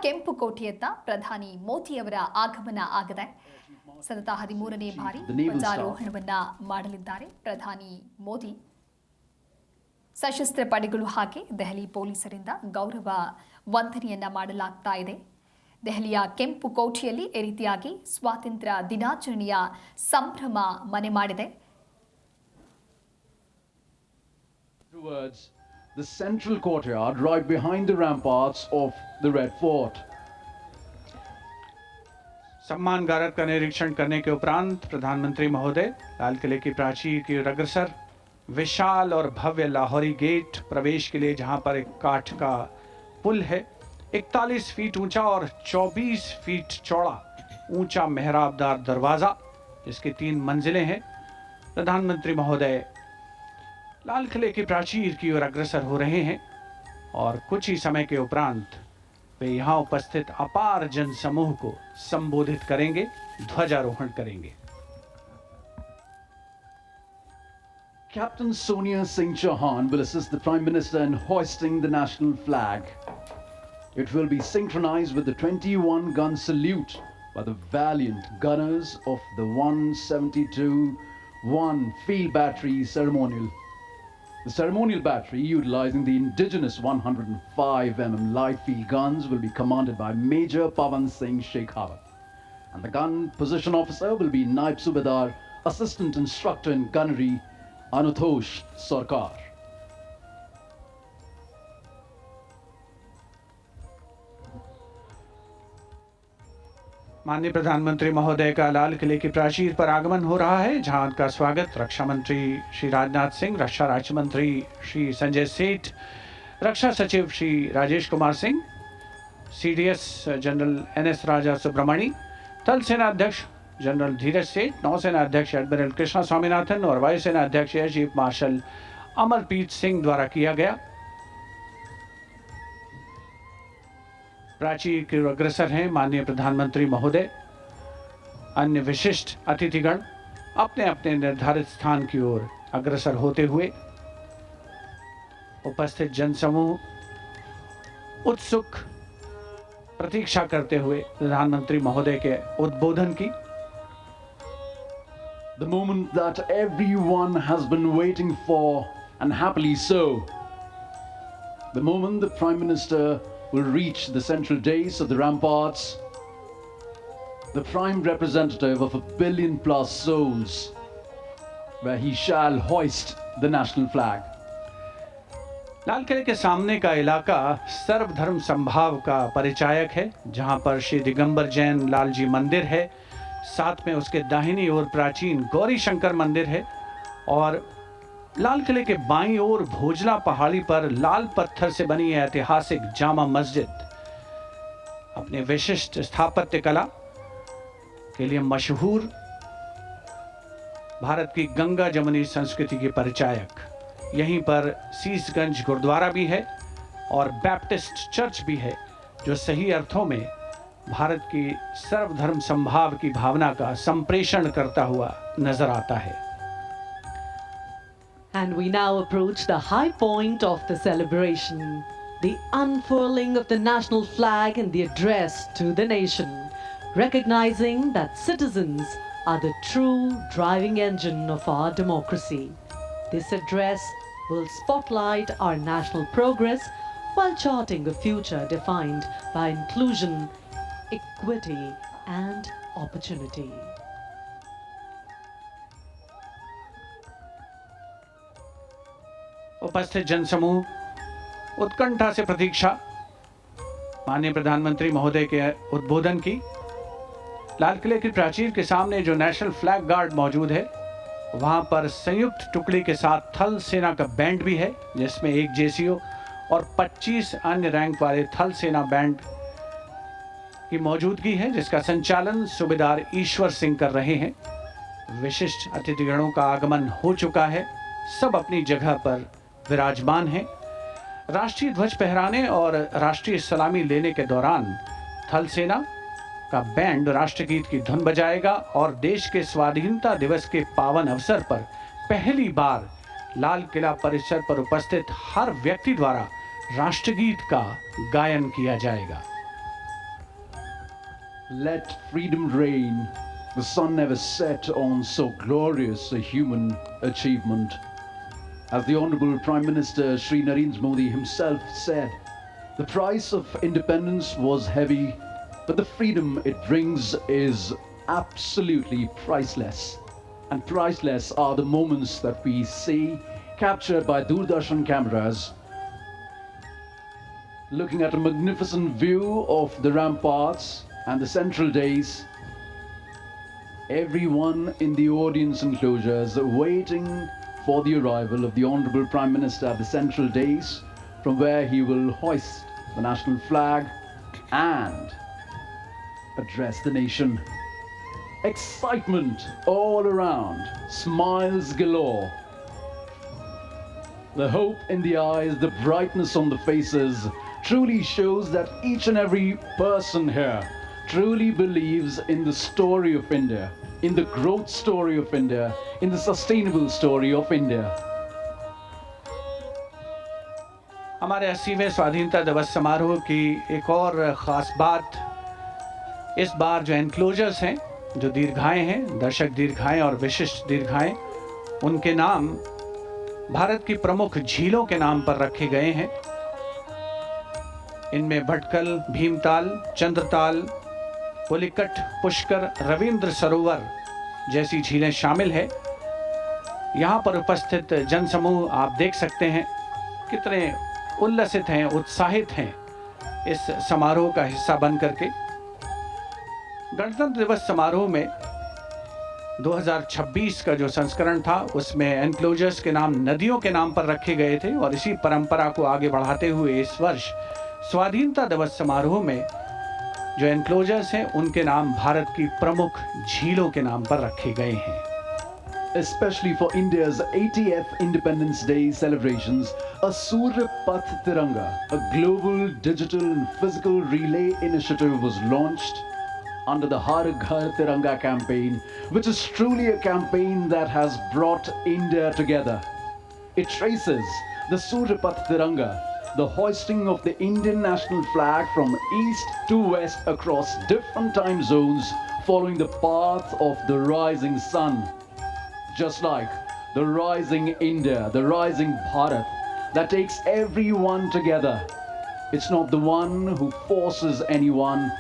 ಕೆಂಪು ಕೋಟೆಯತ್ತ ಪ್ರಧಾನಿ ಮೋದಿಯವರ ಆಗಮನ ಆಗದೆ ಸತತ 13ನೇ ಬಾರಿ ಧ್ವಜಾರೋಹಣವನ್ನ ಮಾಡಲಿದ್ದಾರೆ ಪ್ರಧಾನಿ ಮೋದಿ. ಸಶಸ್ತ್ರ ಪಡೆಗಳು ಹಾಗೆ ದೆಹಲಿ ಪೊಲೀಸರಿಂದ ಗೌರವ ವಂದನೆಯನ್ನ ಮಾಡಲಾಗ್ತಾ ಇದೆ. ದೆಹಲಿಯ ಕೆಂಪು ಕೋಟೆಯಲ್ಲಿ ಈ ರೀತಿಯಾಗಿ ಸ್ವಾತಂತ್ರ್ಯ ದಿನಾಚರಣೆಯ ಸಂಭ್ರಮ ಮನೆ ಮಾಡಿದೆ. The central courtyard right behind the ramparts of the Red Fort. सम्मान गारद का निरीक्षण करने के उपरांत प्रधानमंत्री महोदय लाल किले की प्राचीर की ओर अग्रसर विशाल और भव्य लाहौरी गेट प्रवेश के लिए, जहां पर एक काठ का पुल है, 41 फीट ऊंचा और 24 फीट चौड़ा ऊंचा मेहराबदार दरवाजा, जिसकी 3 मंजिलें हैं। प्रधानमंत्री महोदय लाल किले की प्राचीर की ओर अग्रसर हो रहे हैं और कुछ ही समय के उपरांत वे यहाँ उपस्थित अपार जन समूह को संबोधित करेंगे, ध्वजारोहण करेंगे। Captain Sonia Singh Chauhan will assist the Prime Minister in hoisting the national flag. It will be synchronized with the 21-gun salute by the valiant gunners of the 172-1 field battery ceremonial. The ceremonial battery, utilizing the indigenous 105mm light field guns, will be commanded by Major Pavan Singh Shekhawat. And the gun position officer will be Naib Subedar, Assistant Instructor in Gunnery, Anutosh Sarkar. माननीय प्रधानमंत्री महोदय का लाल किले की प्राचीर पर आगमन हो रहा है, जहां उनका स्वागत रक्षा मंत्री श्री राजनाथ सिंह, रक्षा राज्य मंत्री श्री संजय सेठ, रक्षा सचिव Shri Rajesh Kumar Singh, CDS general NS राजा सुब्रमणी, थल सेना अध्यक्ष जनरल धीरज सेठ, नौसेना अध्यक्ष एडमिरल कृष्णा स्वामीनाथन और वायुसेना अध्यक्ष air chief marshal Amarpreet Singh द्वारा किया गया। प्राचीर की ओर अग्रसर हैं माननीय प्रधानमंत्री महोदय। अन्य विशिष्ट अतिथिगण अपने अपने निर्धारित स्थान की ओर अग्रसर होते हुए उपस्थित जनसमूह उत्सुक प्रतीक्षा करते हुए प्रधानमंत्री महोदय के उद्बोधन की। The moment that everyone has been waiting for, and happily so. The moment the Prime Minister will reach the central dais of the ramparts, the prime representative of 1 billion plus souls, where he shall hoist the national flag. लाल किले के सामने का इलाका सर्वधर्म संभाव का परिचायक है, जहां पर श्री दिगंबर जैन लाल जी मंदिर है, साथ में उसके दाहिनी ओर प्राचीन गौरी शंकर मंदिर है और लाल किले के बाईं ओर भोजला पहाड़ी पर लाल पत्थर से बनी ऐतिहासिक जामा मस्जिद अपने विशिष्ट स्थापत्य कला के लिए मशहूर, भारत की गंगा जमुनी संस्कृति के परिचायक। यहीं पर शीशगंज गुरुद्वारा भी है और बैप्टिस्ट चर्च भी है, जो सही अर्थों में भारत की सर्वधर्म संभाव की भावना का संप्रेषण करता हुआ नजर आता है। And we now approach the high point of the celebration, the unfurling of the national flag and the address to the nation, recognizing that citizens are the true driving engine of our democracy. This address will spotlight our national progress while charting a future defined by inclusion, equity, and opportunity. उपस्थित जनसमूह उत्कंठा से प्रतीक्षा माननीय प्रधानमंत्री महोदय के उद्बोधन की। लाल किले की प्राचीर के सामने जो नेशनल फ्लैग गार्ड मौजूद है, वहां पर संयुक्त टुकड़ी के साथ थल सेना का बैंड भी है, जिसमें 1 JCO और 25 अन्य रैंक वाले थल सेना बैंड की मौजूदगी है, जिसका संचालन सूबेदार ईश्वर सिंह कर रहे हैं। विशिष्ट अतिथिगणों का आगमन हो चुका है, सब अपनी जगह पर विराजमान हैं। राष्ट्रीय ध्वज फहराने और राष्ट्रीय सलामी लेने के दौरान थल सेना का बैंड राष्ट्रगीत की धुन बजाएगा और देश के स्वाधीनता दिवस के पावन अवसर पर पहली बार लाल किला परिसर पर उपस्थित हर व्यक्ति द्वारा राष्ट्रगीत का गायन किया जाएगा। Let freedom reign. The sun never set on so glorious a human achievement. As the Honorable Prime Minister Shri Narendra Modi himself said, the price of independence was heavy, but the freedom it brings is absolutely priceless. And priceless are the moments that we see captured by Doordarshan cameras, looking at a magnificent view of the ramparts and the central days. Everyone in the audience enclosures waiting for the arrival of the Honorable Prime Minister at the central days, from where he will hoist the national flag and address the nation. Excitement all around, smiles galore. The hope in the eyes, the brightness on the faces truly shows that each and every person here truly believes in the story of India, in the growth story of India, in the sustainable story of India. हमारे 80वें स्वाधीनता दिवस समारोह की एक और ख़ास बात, इस बार जो एनक्लोजर्स हैं, जो दीर्घाएं हैं, दर्शक दीर्घाएं और विशिष्ट दीर्घाएं, उनके नाम भारत की प्रमुख झीलों के नाम पर रखे गए हैं। इनमें भटकल, भीमताल, चंद्रताल, पुलिकट, पुष्कर, रविंद्र सरोवर जैसी झीलें शामिल है। यहाँ पर उपस्थित जनसमूह आप देख सकते हैं कितने उल्लसित हैं, उत्साहित हैं इस समारोह का हिस्सा बन करके। गणतंत्र दिवस समारोह में 2026 का जो संस्करण था उसमें एनक्लोजर्स के नाम नदियों के नाम पर रखे गए थे, और इसी परंपरा को आगे बढ़ाते हुए इस वर्ष स्वाधीनता दिवस समारोह में जो एनक्लोजर्स हैं उनके नाम भारत की प्रमुख झीलों के नाम पर रखे गए हैं। Especially for India's 80th Independence Day celebrations, a Surya Path Tiranga, a global digital and physical relay initiative was launched under the Har Ghar Tiranga campaign, which is truly a campaign that has brought India together. It traces the Surya Path Tiranga, the hoisting of the Indian national flag from east to west across different time zones, following the path of the rising sun. Just like the rising India, the rising Bharat, that takes everyone together. It's not the one who forces anyone,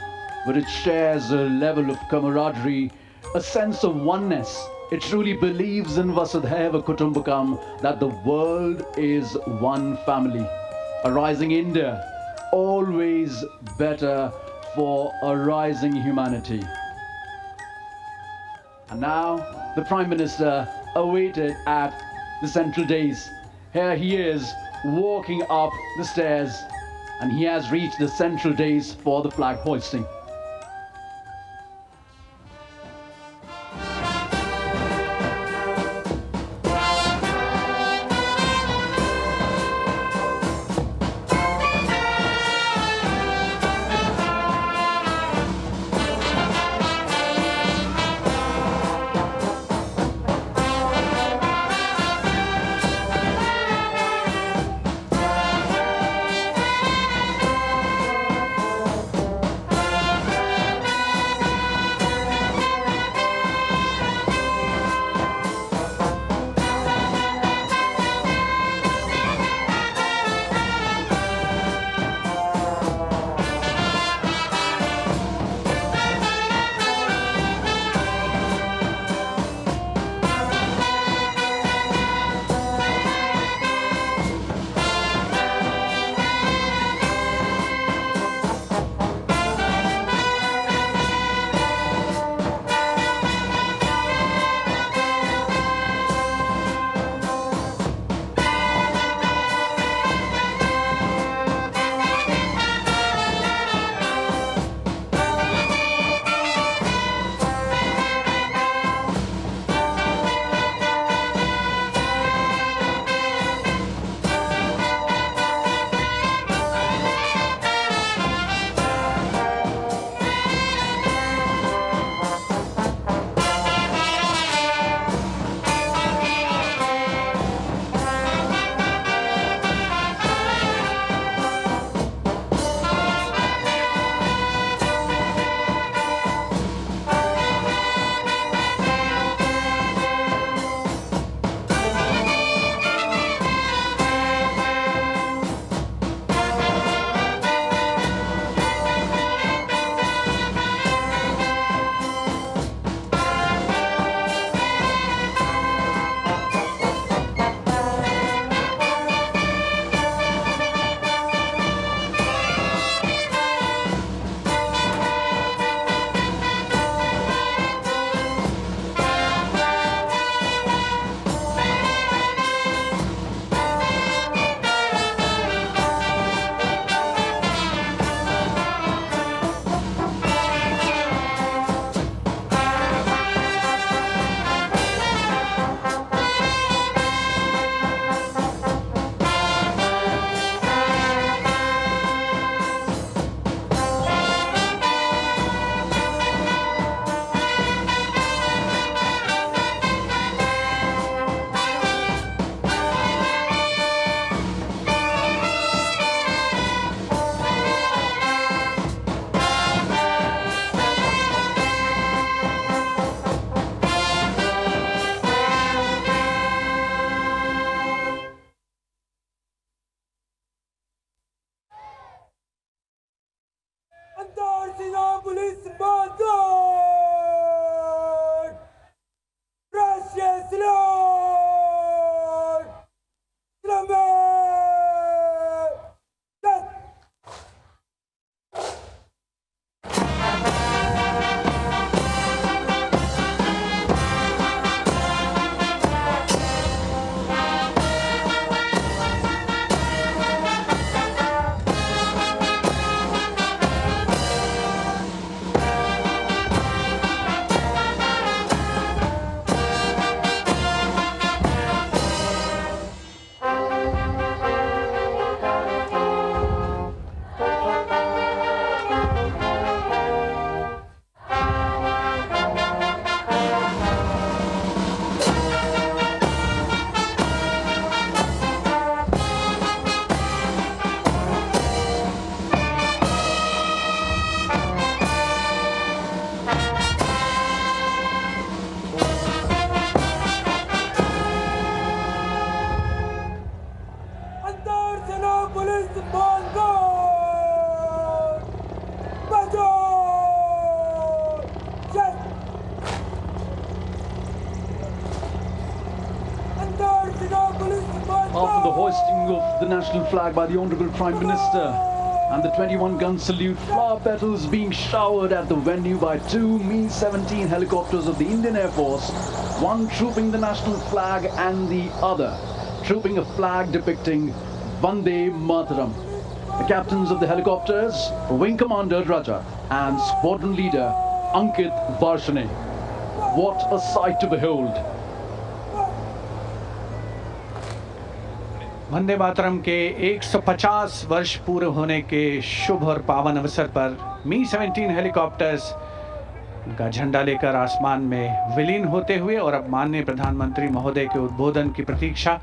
but it shares a level of camaraderie, a sense of oneness. It truly believes in Vasudhaiva Kutumbakam, that the world is one family. A rising India, always better for a rising humanity. And now, the Prime Minister awaited at the central dais. Here he is, walking up the stairs, and he has reached the central dais for the flag hoisting. police Bangor! Precious Lord! Slumber! Police Bangor! Bajao! Just After the hoisting of the national flag by the Honorable Prime Minister and the 21-gun salute, flower petals being showered at the venue by two Mi-17 helicopters of the Indian Air Force, one trooping the national flag and the other trooping a flag depicting Vande Mataram. The captains of the helicopters, Wing Commander Raja and Squadron Leader Ankit Varshane. What a sight to behold! Vande Mataram के 150 वर्ष पूरे होने के शुभ और पावन अवसर पर Mi-17 helicopters का झंडा लेकर आसमान में विलीन होते हुए और अब माननीय प्रधानमंत्री महोदय के उद्बोधन की प्रतीक्षा।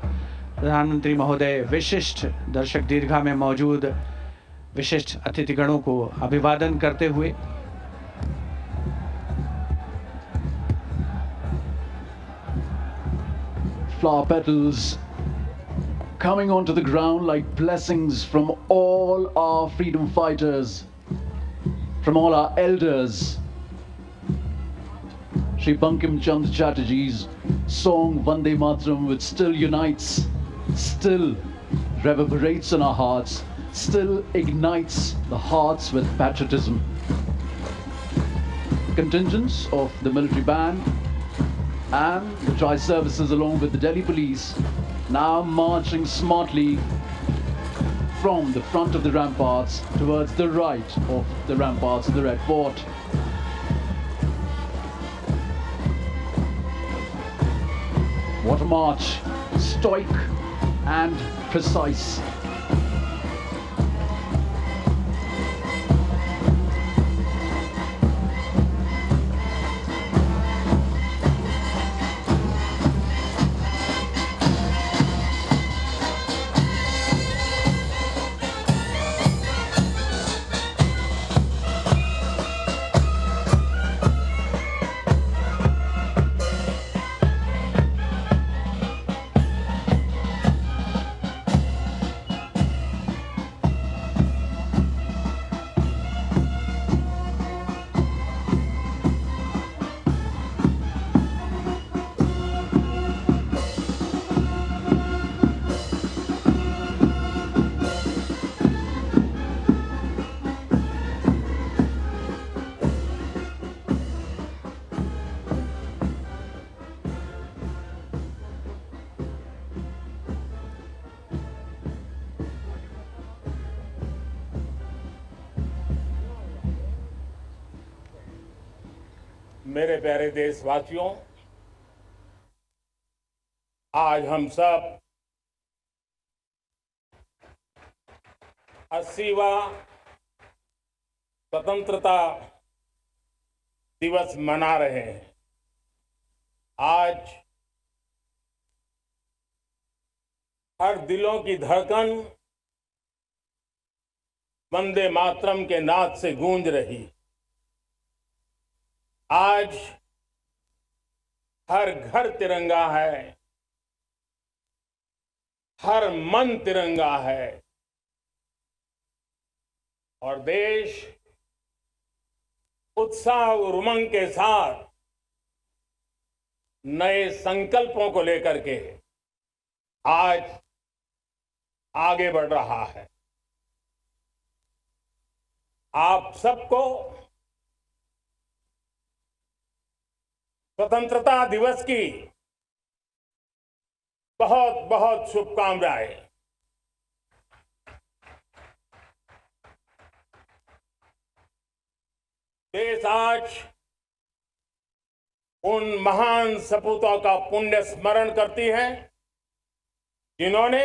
प्रधानमंत्री महोदय विशिष्ट दर्शक दीर्घा में मौजूद विशिष्ट अतिथिगणों को अभिवादन करते हुए flower petals coming onto the ground like blessings from all our freedom fighters, from all our elders. Shri Bankim Chand Chatterjee's song Vande Mataram, which still unites, still reverberates in our hearts, still ignites the hearts with patriotism. Contingents of the military band and the tri-services along with the Delhi police now marching smartly from the front of the ramparts towards the right of the ramparts of the Red Fort. What a march, stoic and precise. मेरे प्यारे देशवासियों, आज हम सब 80वां स्वतंत्रता दिवस मना रहे हैं। आज हर दिलों की धड़कन वंदे मातरम के नाद से गूंज रही। आज हर घर तिरंगा है, हर मन तिरंगा है और देश उत्साह और उमंग के साथ नए संकल्पों को लेकर के आज आगे बढ़ रहा है। आप सबको स्वतंत्रता दिवस की बहुत बहुत शुभकामनाएं। देश आज उन महान सपूतों का पुण्य स्मरण करती है जिन्होंने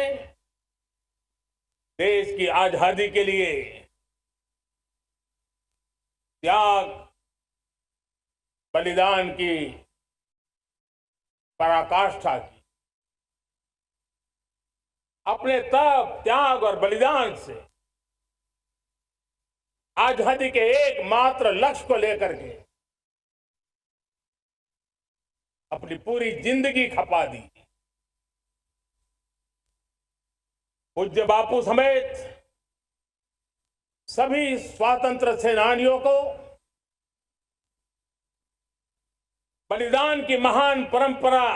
देश की आजादी के लिए त्याग बलिदान की पराकाष्ठा की। अपने तप त्याग और बलिदान से आजादी के एकमात्र लक्ष्य को लेकर के अपनी पूरी जिंदगी खपा दी। पूज्य बापू समेत सभी स्वातंत्र सेनानियों को बलिदान की महान परंपरा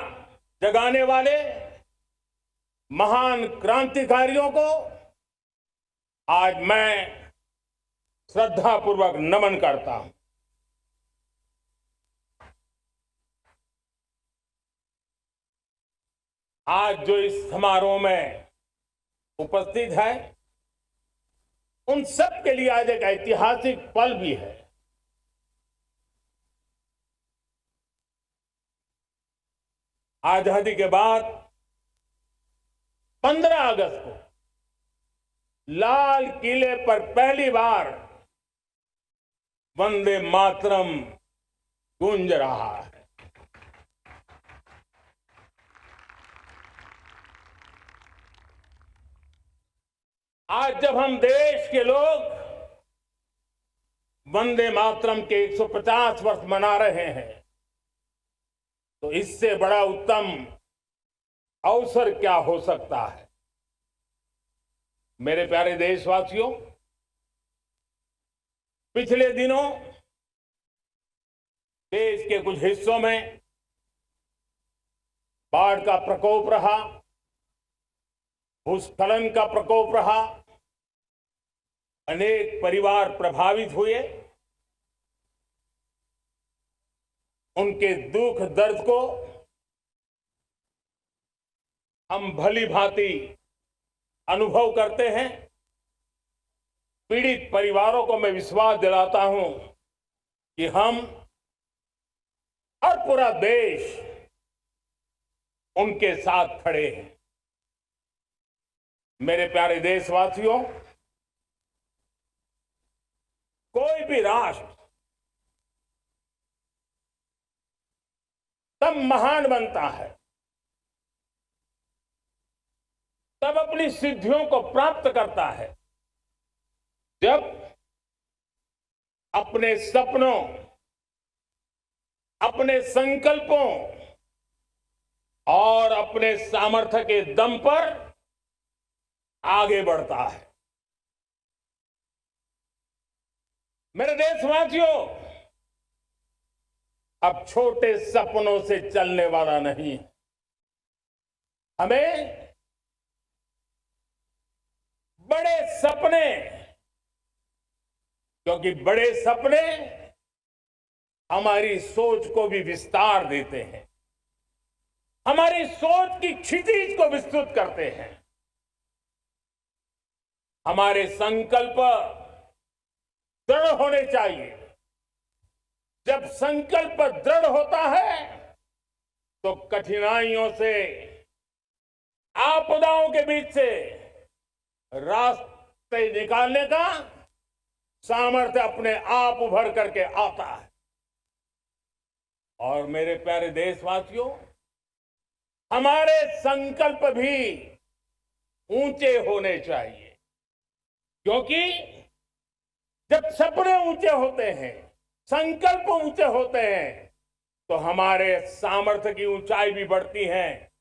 जगाने वाले महान क्रांतिकारियों को आज मैं श्रद्धापूर्वक नमन करता हूं। आज जो इस समारोह में उपस्थित है उन सब के लिए आज एक ऐतिहासिक पल भी है। आजादी के बाद 15 अगस्त को लाल किले पर पहली बार वंदे मातरम गूंज रहा है। आज जब हम देश के लोग वंदे मातरम के 150 वर्ष मना रहे हैं तो इससे बड़ा उत्तम अवसर क्या हो सकता है। मेरे प्यारे देशवासियों, पिछले दिनों देश के कुछ हिस्सों में बाढ़ का प्रकोप रहा, भूस्खलन का प्रकोप रहा, अनेक परिवार प्रभावित हुए। उनके दुख दर्द को हम भली भांति अनुभव करते हैं। पीड़ित परिवारों को मैं विश्वास दिलाता हूं कि हम और पूरा देश उनके साथ खड़े हैं। मेरे प्यारे देशवासियों, कोई भी राष्ट्र तब महान बनता है, तब अपनी सिद्धियों को प्राप्त करता है, जब अपने सपनों, अपने संकल्पों और अपने सामर्थ्य के दम पर आगे बढ़ता है। मेरे देशवासियों, अब छोटे सपनों से चलने वाला नहीं, हमें बड़े सपने, क्योंकि बड़े सपने हमारी सोच को भी विस्तार देते हैं, हमारी सोच की क्षितिज को विस्तृत करते हैं। हमारे संकल्प दृढ़ होने चाहिए। जब संकल्प दृढ़ होता है तो कठिनाइयों से, आपदाओं के बीच से रास्ते निकालने का सामर्थ्य अपने आप उभर करके आता है। और मेरे प्यारे देशवासियों, हमारे संकल्प भी ऊंचे होने चाहिए, क्योंकि जब सपने ऊंचे होते हैं, संकल्प ऊंचे होते हैं, तो हमारे सामर्थ्य की ऊंचाई भी बढ़ती है,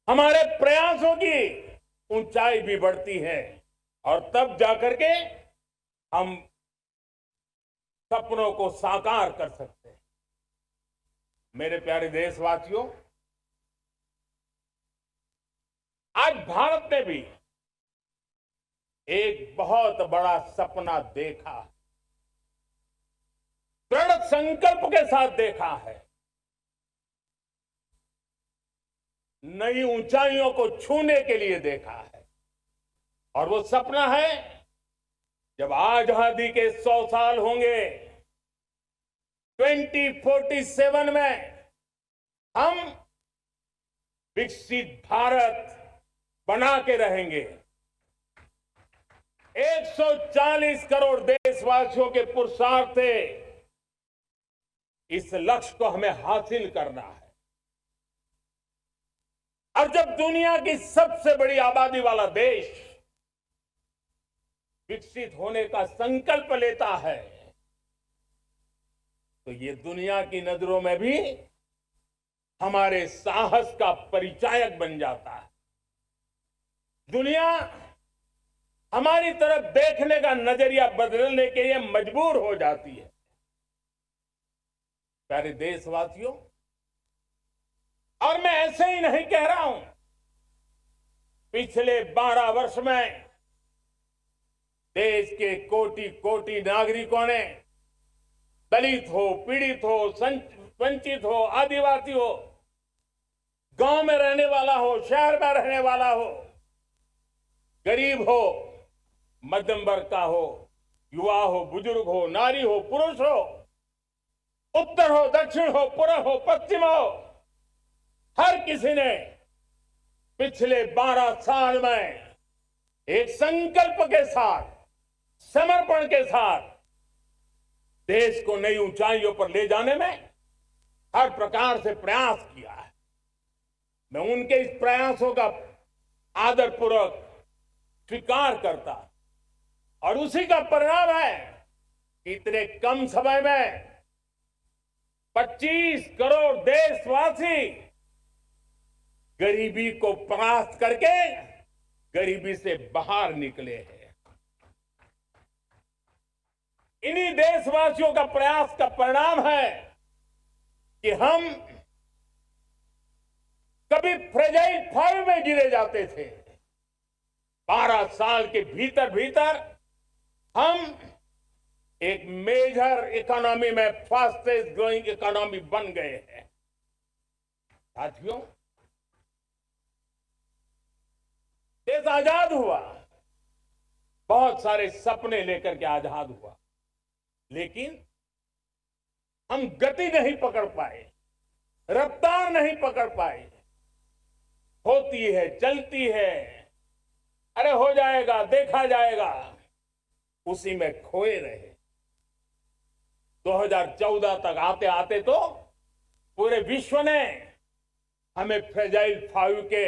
हमारे प्रयासों की ऊंचाई भी बढ़ती है, और तब जाकर के हम सपनों को साकार कर सकते हैं। मेरे प्यारे देशवासियों, आज भारत ने भी एक बहुत बड़ा सपना देखा, दृढ़ संकल्प के साथ देखा है। नई ऊंचाइयों को छूने के लिए देखा है, और वो सपना है जब आजादी के 100 साल होंगे, 2047 में हम विकसित भारत बना के रहेंगे। 140 करोड़ देशवासियों के पुरुषार्थ से इस लक्ष्य को हमें हासिल करना है। और जब दुनिया की सबसे बड़ी आबादी वाला देश विकसित होने का संकल्प लेता है, तो ये दुनिया की नजरों में भी हमारे साहस का परिचायक बन जाता है। दुनिया हमारी तरफ देखने का नजरिया बदलने के लिए मजबूर हो जाती है। प्यारे देशवासियों, और मैं ऐसे ही नहीं कह रहा हूं, पिछले 12 वर्ष में देश के कोटि कोटि नागरिकों ने, दलित हो, पीड़ित हो, वंचित हो, आदिवासी हो, गांव में रहने वाला हो, शहर में रहने वाला हो, गरीब हो, मध्यम वर्ग का हो, युवा हो, बुजुर्ग हो, नारी हो, पुरुष हो, उत्तर हो, दक्षिण हो, पूर्व हो, पश्चिम हो, हर किसी ने पिछले 12 साल में एक संकल्प के साथ, समर्पण के साथ देश को नई ऊंचाइयों पर ले जाने में हर प्रकार से प्रयास किया है। मैं उनके इस प्रयासों का आदरपूर्वक स्वीकार करता, और उसी का परिणाम है कि इतने कम समय में 25 करोड़ देशवासी गरीबी को परास्त करके गरीबी से बाहर निकले हैं। इन्हीं देशवासियों का प्रयास का परिणाम है कि हम कभी फ्रेजाइल 5 में गिरे जाते थे। 12 साल के भीतर भीतर हम एक मेजर इकोनॉमी में फास्टेस्ट ग्रोइंग इकोनॉमी बन गए हैं। साथियों, देश आजाद हुआ, बहुत सारे सपने लेकर के आजाद हुआ, लेकिन हम गति नहीं पकड़ पाए, रफ्तार नहीं पकड़ पाए। होती है, चलती है, अरे हो जाएगा, देखा जाएगा, उसी में खोए रहे। 2014 तक आते आते तो पूरे विश्व ने हमें फ्रेजाइल 5 के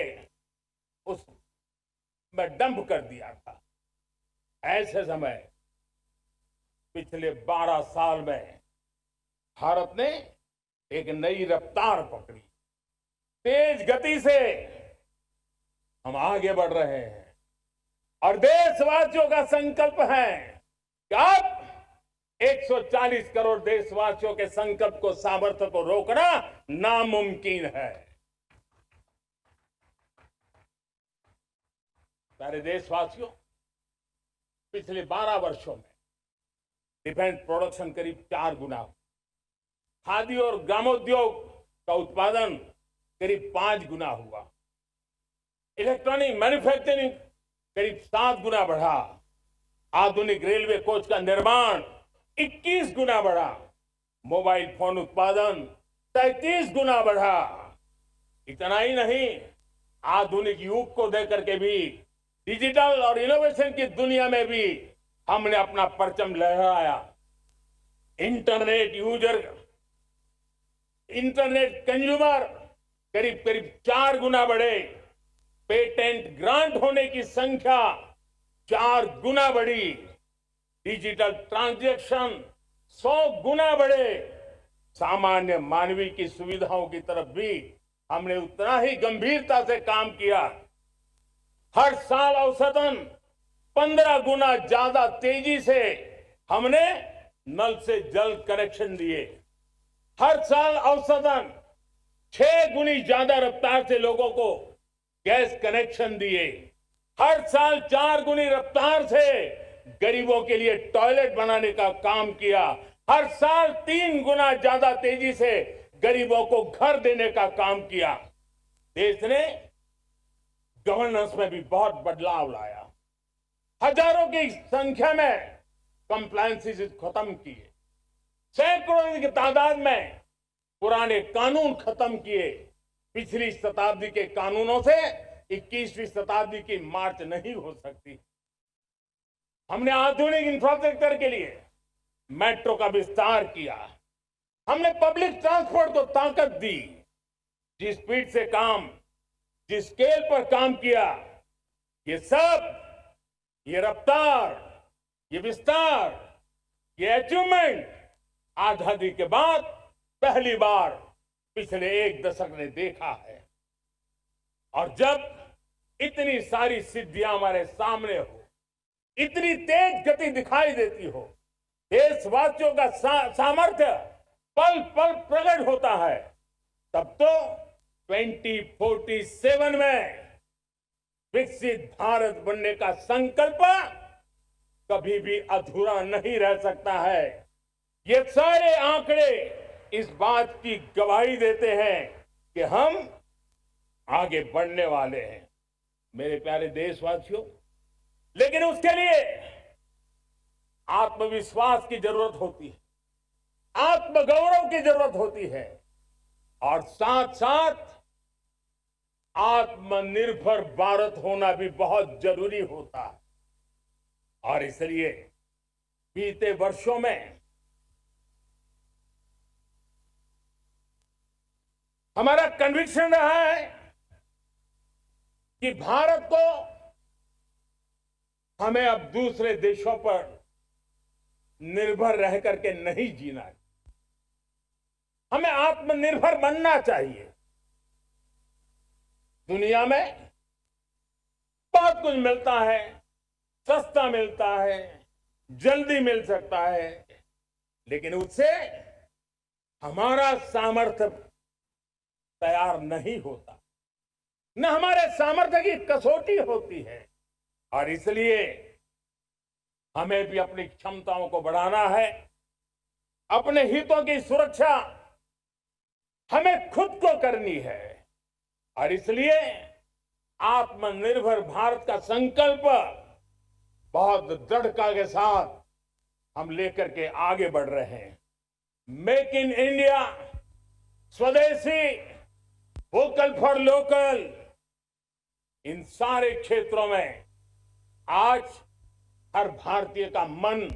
उस में डंप कर दिया था। ऐसे समय पिछले 12 साल में भारत ने एक नई रफ्तार पकड़ी, तेज गति से हम आगे बढ़ रहे हैं, और देशवासियों का संकल्प है कि अब 140 करोड़ देशवासियों के संकल्प को, सामर्थ्य को रोकना नामुमकिन है। प्यारे देशवासियों, पिछले 12 वर्षों में डिफेंस प्रोडक्शन करीब 4 गुना, खादी और ग्रामोद्योग का उत्पादन करीब 5 गुना हुआ, इलेक्ट्रॉनिक मैन्युफैक्चरिंग करीब 7 गुना बढ़ा, आधुनिक रेलवे कोच का निर्माण 21 गुना बढ़ा, मोबाइल फोन उत्पादन 33 गुना बढ़ा। इतना ही नहीं, आधुनिक युग को देकर के भी डिजिटल और इनोवेशन की दुनिया में भी हमने अपना परचम लहराया। इंटरनेट यूजर, इंटरनेट कंज्यूमर करीब करीब 4 गुना बढ़े, पेटेंट ग्रांट होने की संख्या 4 गुना बढ़ी, डिजिटल ट्रांजैक्शन 100 गुना बढ़े। सामान्य मानवीय की सुविधाओं की तरफ भी हमने उतना ही गंभीरता से काम किया। हर साल औसतन 15 गुना ज्यादा तेजी से हमने नल से जल कनेक्शन दिए। हर साल औसतन 6 गुनी ज्यादा रफ्तार से लोगों को गैस कनेक्शन दिए। हर साल 4 गुनी रफ्तार से गरीबों के लिए टॉयलेट बनाने का काम किया। हर साल 3 गुना ज्यादा तेजी से गरीबों को घर देने का काम किया। देश ने गवर्नेंस में भी बहुत बदलाव लाया। हजारों की संख्या में कंप्लायंसेस खत्म किए। सैकड़ों की तादाद में पुराने कानून खत्म किए। पिछली शताब्दी के कानूनों से 21वीं शताब्दी की मार्च नहीं हो सकती। हमने आधुनिक इंफ्रास्ट्रक्चर के लिए मेट्रो का विस्तार किया। हमने पब्लिक ट्रांसपोर्ट को ताकत दी। जिस स्पीड से काम, जिस स्केल पर काम किया, ये सब, ये रफ्तार, ये विस्तार, ये अचीवमेंट आजादी के बाद पहली बार पिछले 1 दशक ने देखा है। और जब इतनी सारी सिद्धियां हमारे सामने हो, इतनी तेज गति दिखाई देती हो, देशवासियों का सामर्थ्य पल पल प्रकट होता है, तब तो 2047 में विकसित भारत बनने का संकल्प कभी भी अधूरा नहीं रह सकता है। ये सारे आंकड़े इस बात की गवाही देते हैं कि हम आगे बढ़ने वाले हैं, मेरे प्यारे देशवासियों। लेकिन उसके लिए आत्मविश्वास की जरूरत होती है, आत्मगौरव की जरूरत होती है, और साथ साथ आत्मनिर्भर भारत होना भी बहुत जरूरी होता है। और इसलिए बीते वर्षों में हमारा कन्विक्शन रहा है कि भारत को हमें अब दूसरे देशों पर निर्भर रह करके नहीं जीना है। हमें आत्मनिर्भर बनना चाहिए। दुनिया में बहुत कुछ मिलता है, सस्ता मिलता है, जल्दी मिल सकता है, लेकिन उससे हमारा सामर्थ्य तैयार नहीं होता, न हमारे सामर्थ्य की कसौटी होती है। और इसलिए हमें भी अपनी क्षमताओं को बढ़ाना है। अपने हितों की सुरक्षा हमें खुद को करनी है। और इसलिए आत्मनिर्भर भारत का संकल्प बहुत दृढ़ता के साथ हम लेकर के आगे बढ़ रहे हैं। मेक इन इंडिया, स्वदेशी, वोकल फॉर लोकल, इन सारे क्षेत्रों में आज हर भारतीय का मन